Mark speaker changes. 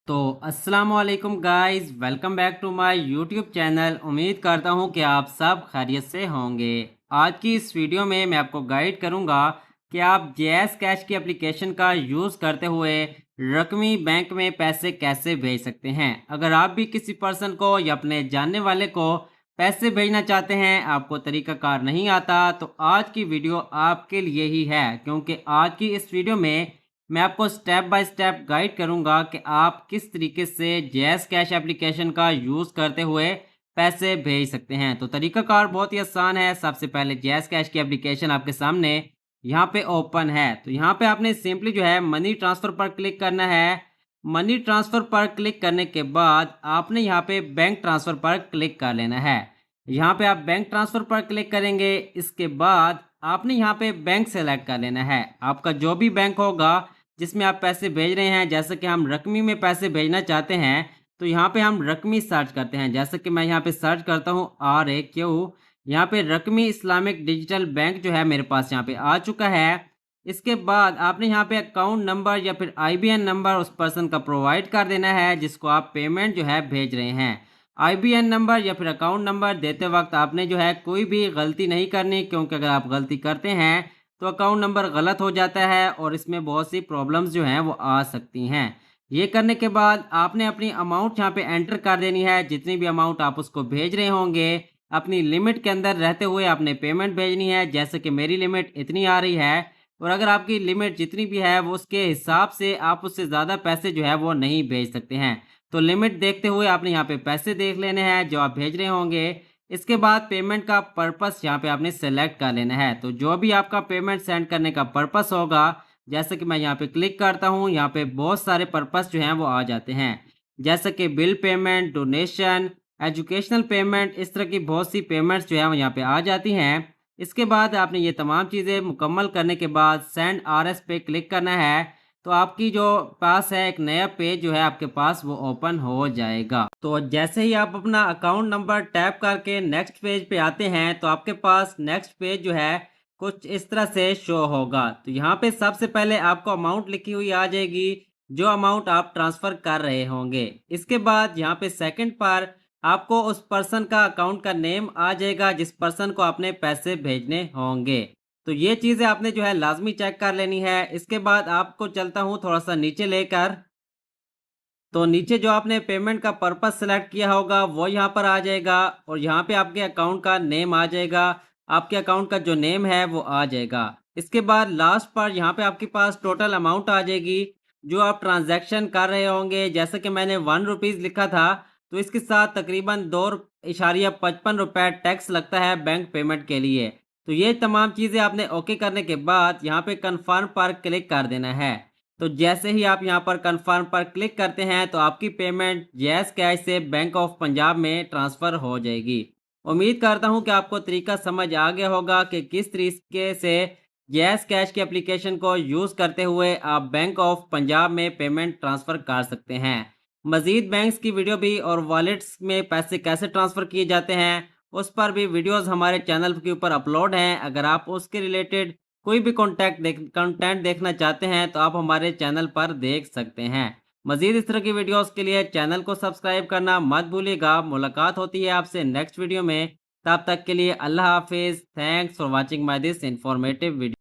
Speaker 1: तो अस्सलाम वालेकुम guys, welcome back to my YouTube channel. उम्मीद करता हूं कि आप सब खैरियत से होंगे। आज की इस वीडियो में मैं आपको गाइड करूंगा कि आप जैज़ कैश की एप्लीकेशन का यूज़ करते हुए रकमी बैंक में पैसे कैसे भेज सकते हैं। अगर आप भी किसी पर्सन को या अपने जानने वाले को पैसे भेजना चाहते हैं, आपको तरीकाकार नहीं आता, तो आज की वीडियो आपके लिए ही है, क्योंकि आज की इस वीडियो में मैं आपको स्टेप बाय स्टेप गाइड करूंगा कि आप किस तरीके से जैज़ कैश एप्लीकेशन का यूज़ करते हुए पैसे भेज सकते हैं। तो तरीकाकार बहुत ही आसान है। सबसे पहले जैज़ कैश की एप्लीकेशन आपके सामने यहाँ पे ओपन है, तो यहाँ पे आपने सिंपली जो है मनी ट्रांसफ़र पर क्लिक करना है। मनी ट्रांसफ़र पर क्लिक करने के बाद आपने यहाँ पे बैंक ट्रांसफ़र पर क्लिक कर लेना है। यहाँ पे आप बैंक ट्रांसफ़र पर क्लिक करेंगे। इसके बाद आपने यहाँ पे बैंक सेलेक्ट कर लेना है। आपका जो भी बैंक होगा जिसमें आप पैसे भेज रहे हैं, जैसे कि हम रकमी में पैसे भेजना चाहते हैं, तो यहाँ पे हम रकमी सर्च करते हैं। जैसे कि मैं यहाँ पे सर्च करता हूँ RAQ। यहाँ पे रकमी इस्लामिक डिजिटल बैंक जो है मेरे पास यहाँ पे आ चुका है। इसके बाद आपने यहाँ पे अकाउंट नंबर या फिर IBN नंबर उस पर्सन का प्रोवाइड कर देना है जिसको आप पेमेंट जो है भेज रहे हैं। IBN नंबर या फिर अकाउंट नंबर देते वक्त आपने जो है कोई भी गलती नहीं करनी, क्योंकि अगर आप गलती करते हैं तो अकाउंट नंबर गलत हो जाता है और इसमें बहुत सी प्रॉब्लम्स जो हैं वो आ सकती हैं। ये करने के बाद आपने अपनी अमाउंट यहाँ पे एंटर कर देनी है। जितनी भी अमाउंट आप उसको भेज रहे होंगे, अपनी लिमिट के अंदर रहते हुए आपने पेमेंट भेजनी है। जैसे कि मेरी लिमिट इतनी आ रही है, और अगर आपकी लिमिट जितनी भी है वो उसके हिसाब से आप उससे ज़्यादा पैसे जो है वो नहीं भेज सकते हैं। तो लिमिट देखते हुए आपने यहाँ पे पैसे देख लेने हैं जो आप भेज रहे होंगे। इसके बाद पेमेंट का पर्पस यहाँ पे आपने सेलेक्ट कर लेना है। तो जो भी आपका पेमेंट सेंड करने का पर्पस होगा, जैसे कि मैं यहाँ पे क्लिक करता हूँ, यहाँ पे बहुत सारे पर्पस जो हैं वो आ जाते हैं। जैसे कि bill payment, donation, educational payment, इस तरह की बहुत सी पेमेंट्स जो है वो यहाँ पे आ जाती हैं। इसके बाद आपने ये तमाम चीज़ें मुकम्मल करने के बाद सेंड RS पे क्लिक करना है। तो आपकी जो पास है एक नया पेज जो है आपके पास वो ओपन हो जाएगा। तो जैसे ही आप अपना अकाउंट नंबर टैप करके नेक्स्ट पेज पे आते हैं, तो आपके पास नेक्स्ट पेज जो है कुछ इस तरह से शो होगा। तो यहाँ पे सबसे पहले आपको अमाउंट लिखी हुई आ जाएगी, जो अमाउंट आप ट्रांसफ़र कर रहे होंगे। इसके बाद यहाँ पे सेकंड पर आपको उस पर्सन का अकाउंट का नेम आ जाएगा जिस पर्सन को आपने पैसे भेजने होंगे। तो ये चीज़ें आपने जो है लाजमी चेक कर लेनी है। इसके बाद आपको चलता हूँ थोड़ा सा नीचे लेकर। तो नीचे जो आपने पेमेंट का पर्पस सेलेक्ट किया होगा वो यहाँ पर आ जाएगा, और यहाँ पे आपके अकाउंट का नेम आ जाएगा। आपके अकाउंट का जो नेम है वो आ जाएगा। इसके बाद लास्ट पर यहाँ पे आपके पास टोटल अमाउंट आ जाएगी जो आप ट्रांजैक्शन कर रहे होंगे। जैसे कि मैंने ₹1 लिखा था, तो इसके साथ तकरीबन 2.55 टैक्स लगता है बैंक पेमेंट के लिए। तो ये तमाम चीज़ें आपने ओके करने के बाद यहाँ पे कन्फर्म पर क्लिक कर देना है। तो जैसे ही आप यहाँ पर कन्फर्म पर क्लिक करते हैं, तो आपकी पेमेंट जैज़ कैश से बैंक ऑफ पंजाब में ट्रांसफ़र हो जाएगी। उम्मीद करता हूँ कि आपको तरीका समझ आ गया होगा कि किस तरीके से जैज़ कैश की एप्लीकेशन को यूज़ करते हुए आप बैंक ऑफ पंजाब में पेमेंट ट्रांसफ़र कर सकते हैं। मज़ीद बैंक्स की वीडियो भी और वॉलेट्स में पैसे कैसे ट्रांसफ़र किए जाते हैं, उस पर भी वीडियोज़ हमारे चैनल के ऊपर अपलोड हैं। अगर आप उसके रिलेटेड कोई भी कंटेंट देखना चाहते हैं, तो आप हमारे चैनल पर देख सकते हैं। मज़ीद इस तरह की वीडियोस के लिए चैनल को सब्सक्राइब करना मत भूलिएगा। मुलाकात होती है आपसे नेक्स्ट वीडियो में। तब तक के लिए अल्लाह हाफिज़। Thanks for watching my this informative video.